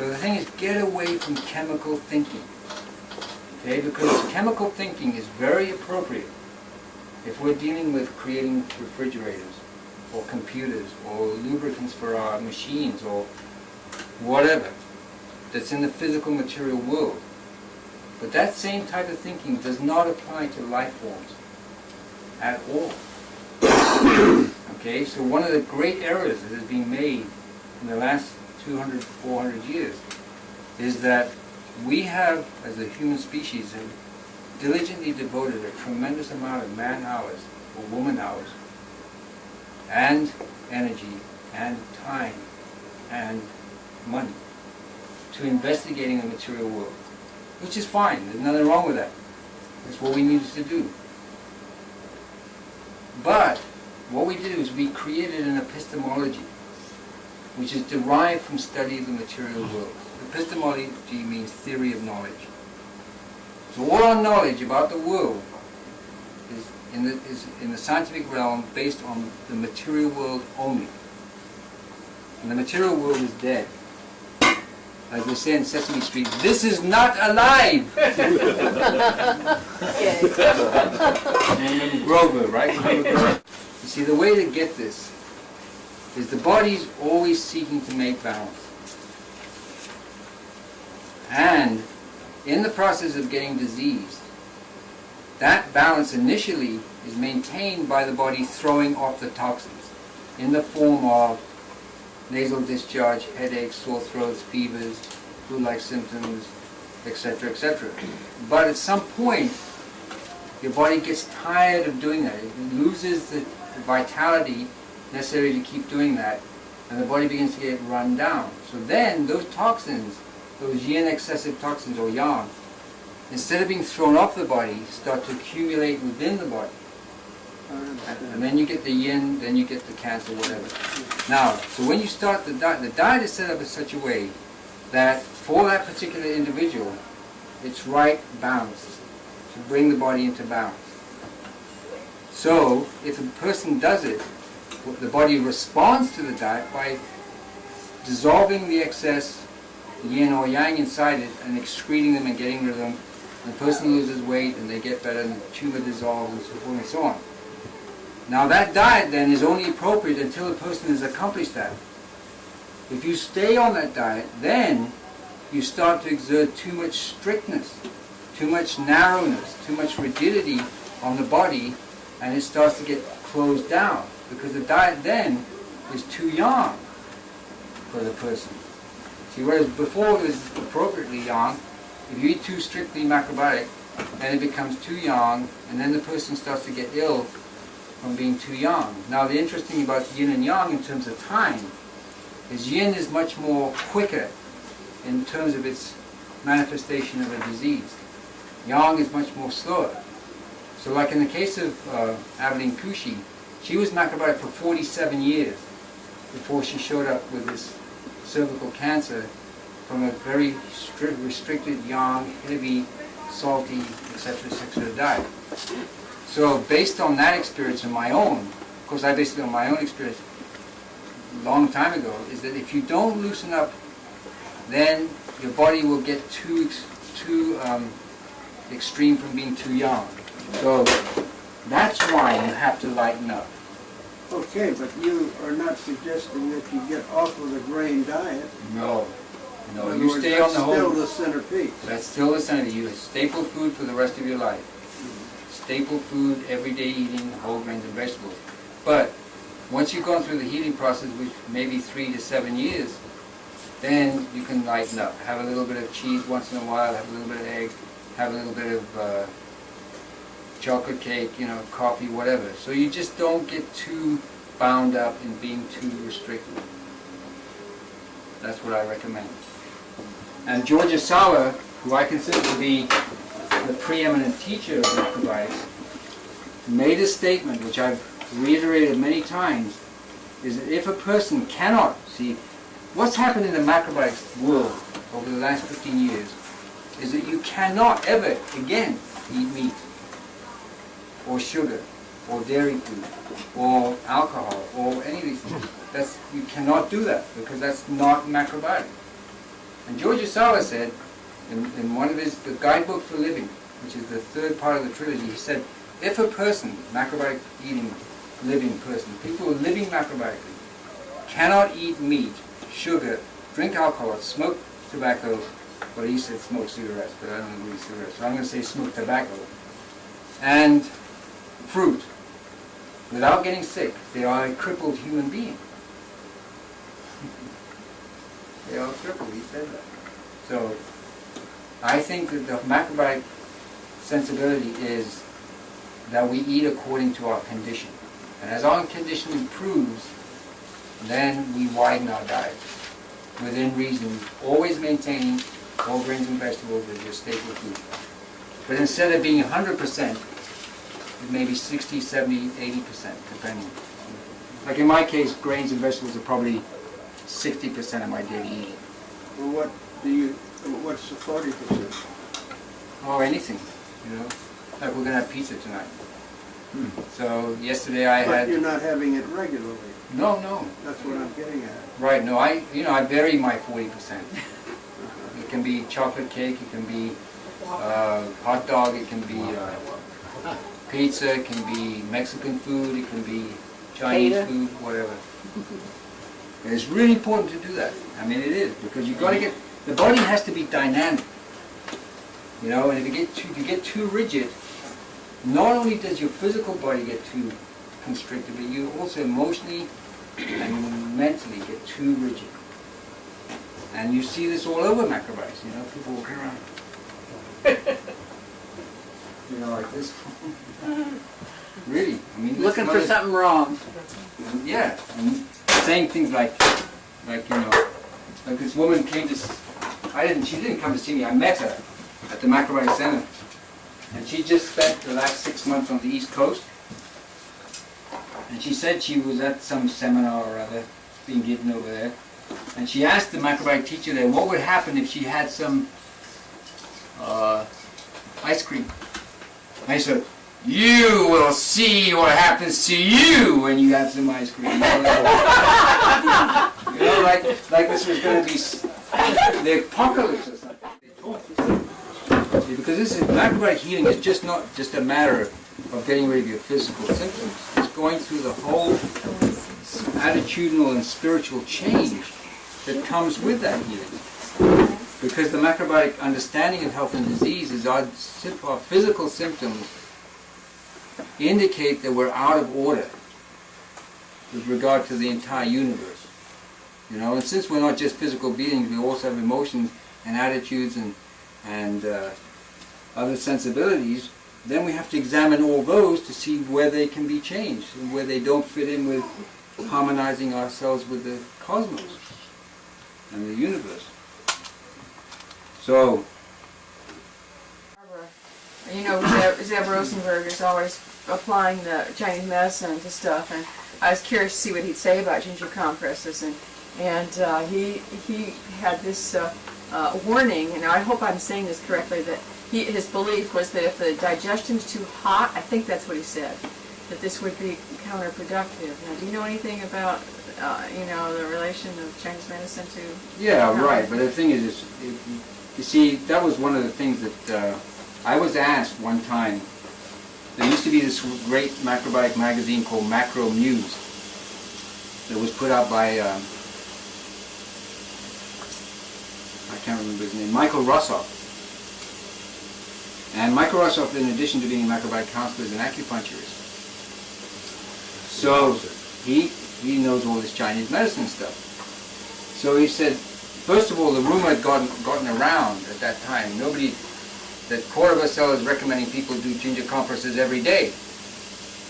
So the thing is, get away from chemical thinking. Okay, because chemical thinking is very appropriate if we're dealing with creating refrigerators or computers or lubricants for our machines or whatever that's in the physical material world. But that same type of thinking does not apply to life forms at all. Okay, so one of the great errors that has been made in the last 200, 400 years is that we have, as a human species, diligently devoted a tremendous amount of man hours or woman hours and energy and time and money to investigating the material world, which is fine. There's nothing wrong with that. That's what we needed to do. But what we did is we created an epistemology which is derived from study of the material world. Epistemology means theory of knowledge. So all our knowledge about the world is in the scientific realm based on the material world only. And the material world is dead. As they say in Sesame Street, this is not alive! And Grover, right? You see, the way to get this is the body's always seeking to make balance. And in the process of getting diseased, that balance initially is maintained by the body throwing off the toxins in the form of nasal discharge, headaches, sore throats, fevers, flu-like symptoms, etc., etc. But at some point, your body gets tired of doing that. It loses the vitality necessary to keep doing that, and the body begins to get run down. So then, those toxins, those yin excessive toxins, or yang, instead of being thrown off the body, start to accumulate within the body. And then you get the yin, then you get the cancer, whatever. Now, so when you start the diet is set up in such a way that for that particular individual, it's right balanced, to bring the body into balance. So, if a person does it, the body responds to the diet by dissolving the excess yin or yang inside it and excreting them and getting rid of them. And the person loses weight and they get better and the tumor dissolves and so forth and so on. Now that diet then is only appropriate until the person has accomplished that. If you stay on that diet, then you start to exert too much strictness, too much narrowness, too much rigidity on the body, and it starts to get closed down because the diet then is too yang for the person. See, whereas before it was appropriately yang, if you eat too strictly macrobiotic, then it becomes too yang, and then the person starts to get ill from being too yang. Now the interesting thing about yin and yang in terms of time is yin is much more quicker in terms of its manifestation of a disease. Yang is much more slower. So like in the case of Aveline Kushi, she was macrobiotic for 47 years before she showed up with this cervical cancer from a very restricted, yang, heavy, salty, etc. diet. So based on that experience and my own, of course I based it on my own experience a long time ago, is that if you don't loosen up, then your body will get too extreme from being too yang. So that's why you have to lighten up. Okay, but you are not suggesting that you get off of the grain diet. No. No, In other you words, stay on the whole. That's still the centerpiece. That's still the centerpiece. You staple food for the rest of your life. Staple food, everyday eating, whole grains and vegetables. But once you've gone through the healing process, which may be 3 to 7 years, then you can lighten up. Have a little bit of cheese once in a while, have a little bit of egg, have a little bit of chocolate cake, coffee, whatever. So you just don't get too bound up in being too restricted. That's what I recommend. And George Asawa, who I consider to be the preeminent teacher of macrobiotics, made a statement which I've reiterated many times, is that if a person cannot see, what's happened in the macrobiotics world over the last 15 years is that you cannot ever again eat meat or sugar or dairy food or alcohol or any of these things. You cannot do that because that's not macrobiotic. And George Usawa said, in one of the guidebook for living, which is the third part of the trilogy, he said, if a person, macrobiotic eating, living person, people who are living macrobiotically, cannot eat meat, sugar, drink alcohol, smoke tobacco, well, he said smoke cigarettes, but I don't agree with cigarettes, so I'm going to say smoke tobacco, and fruit, without getting sick, they are a crippled human being. They are crippled, he said that. So, I think that the macrobiotic sensibility is that we eat according to our condition. And as our condition improves, then we widen our diet within reason, always maintaining all grains and vegetables as your staple food. But instead of being 100%, it may be 60, 70, 80%, depending. Like in my case, grains and vegetables are probably 60% of my daily eating. Well, what's the 40%? Oh, anything, you know. Like we're going to have pizza tonight. So yesterday I But had... you're not having it regularly. No. That's what I'm getting at. Right, no, I vary my 40%. It can be chocolate cake, it can be hot dog, it can be pizza, it can be Mexican food, it can be Chinese food, whatever. And it's really important to do that. I mean, it is, because you've got to get, the body has to be dynamic. You know, and if you get too rigid, not only does your physical body get too constricted, but you also emotionally and mentally get too rigid. And you see this all over macrobiotics, you know, people walking around. You know, like this. Really, I mean... Looking for something wrong. Yeah, and saying things like, you know, like this woman came to, she didn't come to see me, I met her at the Macrobiotic Center. And she just spent the last 6 months on the East Coast. And she said she was at some seminar or other being given over there. And she asked the macrobiotic teacher there what would happen if she had some ice cream. And I said, you will see what happens to you when you have some ice cream. You know, like this was going to be the apocalypse or something. Because this is, macrobiotic healing is just not just a matter of getting rid of your physical symptoms. It's going through the whole attitudinal and spiritual change that comes with that healing. Because the macrobiotic understanding of health and disease is our physical symptoms indicate that we're out of order with regard to the entire universe. You know, and since we're not just physical beings, we also have emotions and attitudes and other sensibilities, then we have to examine all those to see where they can be changed and where they don't fit in with harmonizing ourselves with the cosmos and the universe. So, You know, Zeb Rosenberg is always applying the Chinese medicine to stuff, and I was curious to see what he'd say about ginger compresses, and he had this warning, and I hope I'm saying this correctly, that his belief was that if the digestion's too hot, I think that's what he said, that this would be counterproductive. Now, do you know anything about, the relation of Chinese medicine to... Yeah, right, but the thing is, you see, that was one of the things that I was asked one time. There used to be this great macrobiotic magazine called Macro Muse that was put out by, I can't remember his name, Michael Russoff. And Michael Russoff, in addition to being a macrobiotic counselor, is an acupuncturist. So he knows all this Chinese medicine stuff. So he said, first of all, the rumor had gotten around at that time. That Cordoba is recommending people do ginger compresses every day.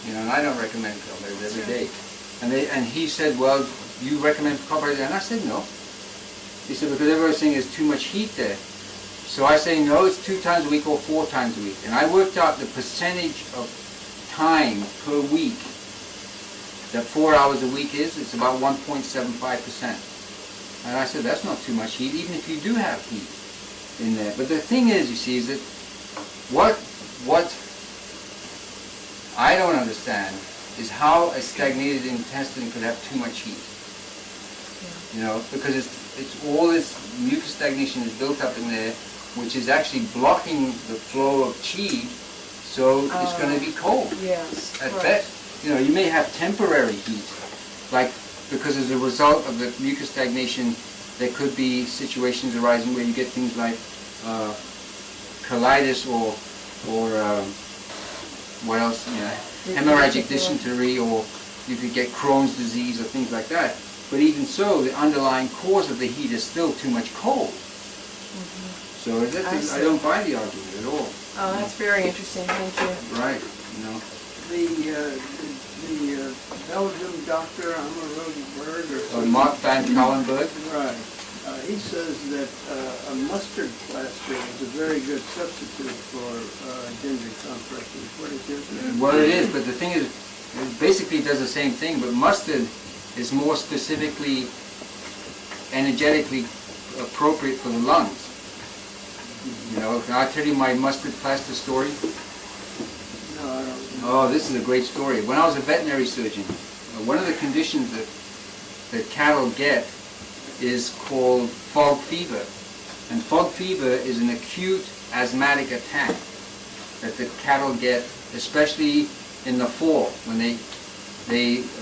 You know, and I don't recommend compresses every day. And he said, well, you recommend compresses? And I said, no. He said, because everybody's saying there's too much heat there. So I say, no, it's 2 times a week or 4 times a week. And I worked out the percentage of time per week that 4 hours a week is. It's about 1.75%. And I said, that's not too much heat, even if you do have heat in there. But the thing is, you see, is that what I don't understand is how a stagnated intestine could have too much heat. You know, because it's all this mucus stagnation is built up in there, which is actually blocking the flow of chi, so it's going to be cold. Yes. At right. best, you know, you may have temporary heat, like because as a result of the mucus stagnation, there could be situations arising where you get things like colitis or what else? Hemorrhagic dysentery, or you could get Crohn's disease or things like that. But even so, the underlying cause of the heat is still too much cold. So I don't buy the argument at all. Oh, that's very interesting. Thank you. Right. You know. The Belgian doctor Rodenberg or Mark van Kallenberg. Right. He says that a mustard plaster is a very good substitute for ginger compresses. What is it? Well, it is, but the thing is, it basically does the same thing, but mustard is more specifically energetically appropriate for the lungs. You know, can I tell you my mustard plaster story? No, I don't. Oh, this is a great story. When I was a veterinary surgeon, one of the conditions that cattle get is called fog fever. And fog fever is an acute asthmatic attack that the cattle get, especially in the fall, when they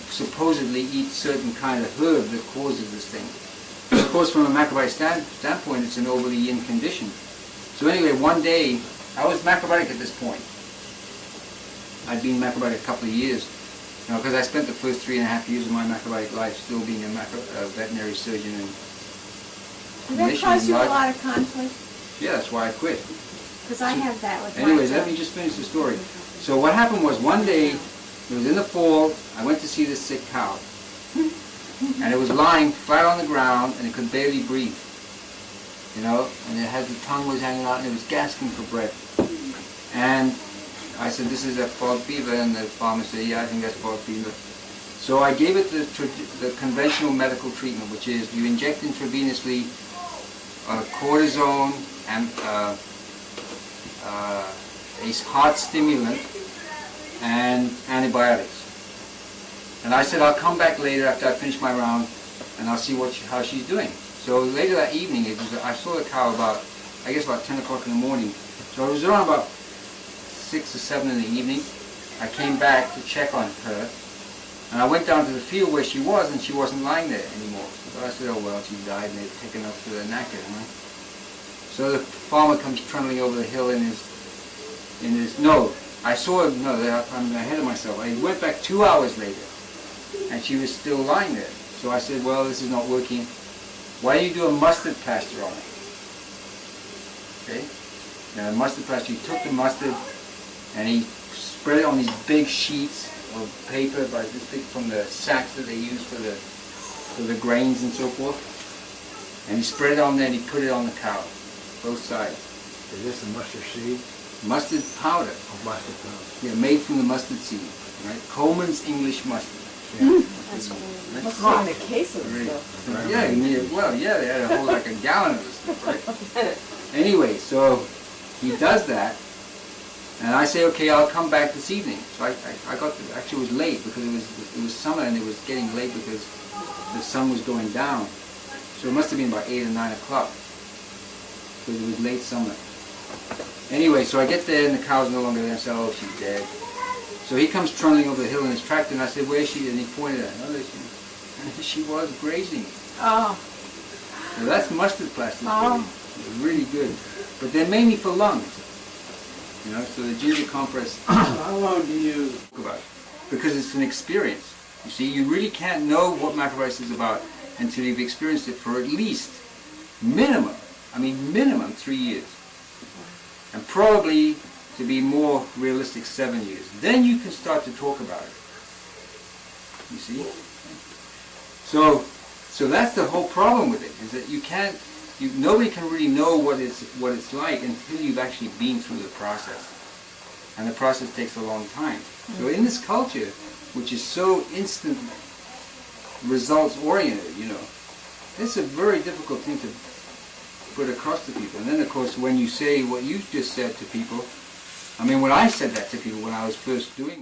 supposedly eat certain kind of herb that causes this thing. Of course, from a macrobiotic standpoint, it's an overly in condition. So anyway, one day, I was macrobiotic at this point. I'd been macrobiotic a couple of years, you know, because I spent the first 3.5 years of my macrobiotic life still being a veterinary surgeon. And Did that cause you a lot of conflict? Yeah, that's why I quit. Because I have that with Anyways, my let me just finish the story. So what happened was one day, it was in the fall, I went to see this sick cow. And it was lying flat on the ground and it could barely breathe. You know, and it had the tongue was hanging out and it was gasping for breath. And I said, this is a fog fever, and the farmer said, yeah, I think that's fog fever. So I gave it the conventional medical treatment, which is you inject intravenously cortisone and a heart stimulant and antibiotics. And I said, I'll come back later after I finish my round and I'll see how she's doing. So later that evening, I saw the cow about 10 o'clock in the morning. So it was around about 6 or 7 in the evening. I came back to check on her. And I went down to the field where she was, and she wasn't lying there anymore. So I said, oh well, she died and they've taken her to the knacker. So the farmer comes trundling over the hill in his, I saw him, I'm ahead of myself. I went back 2 hours later, and she was still lying there. So I said, well, this is not working. Why don't you do a mustard plaster on it? Okay? Now, mustard plaster, he took the mustard, and he spread it on these big sheets of paper, about this big, from the sacks that they use for the grains and so forth. And he spread it on there, and he put it on the cow, both sides. Is this the mustard seed? Mustard powder. Oh, mustard powder. Yeah, made from the mustard seed, right? Coleman's English mustard. Yeah. That's what Must be in a case of Right. stuff. Yeah, you need it. Well, yeah, they had a whole like a gallon of this stuff, right? Anyway, so he does that, and I say, okay, I'll come back this evening. So I actually it was late because it was summer and it was getting late because the sun was going down. So it must have been about 8 or 9 o'clock because it was late summer. Anyway, so I get there and the cow's no longer there. I said, oh, she's dead. So he comes trundling over the hill in his tractor, and I said, where is she? And he pointed at her. Oh, she was grazing. Oh. So that's mustard plaster. Oh. Really good. But they're mainly for lungs. You know, so the ginger compress. How long do you... About it. Because it's an experience. You see, you really can't know what macrobiotics is about until you've experienced it for at least minimum 3 years. And probably, to be more realistic, 7 years. Then you can start to talk about it. You see? So that's the whole problem with it, is that nobody can really know what it's like until you've actually been through the process. And the process takes a long time. So in this culture, which is so instant results oriented, you know, it's a very difficult thing to put across to people. And then of course when you say what you just said to people, when I said that to people when I was first doing it,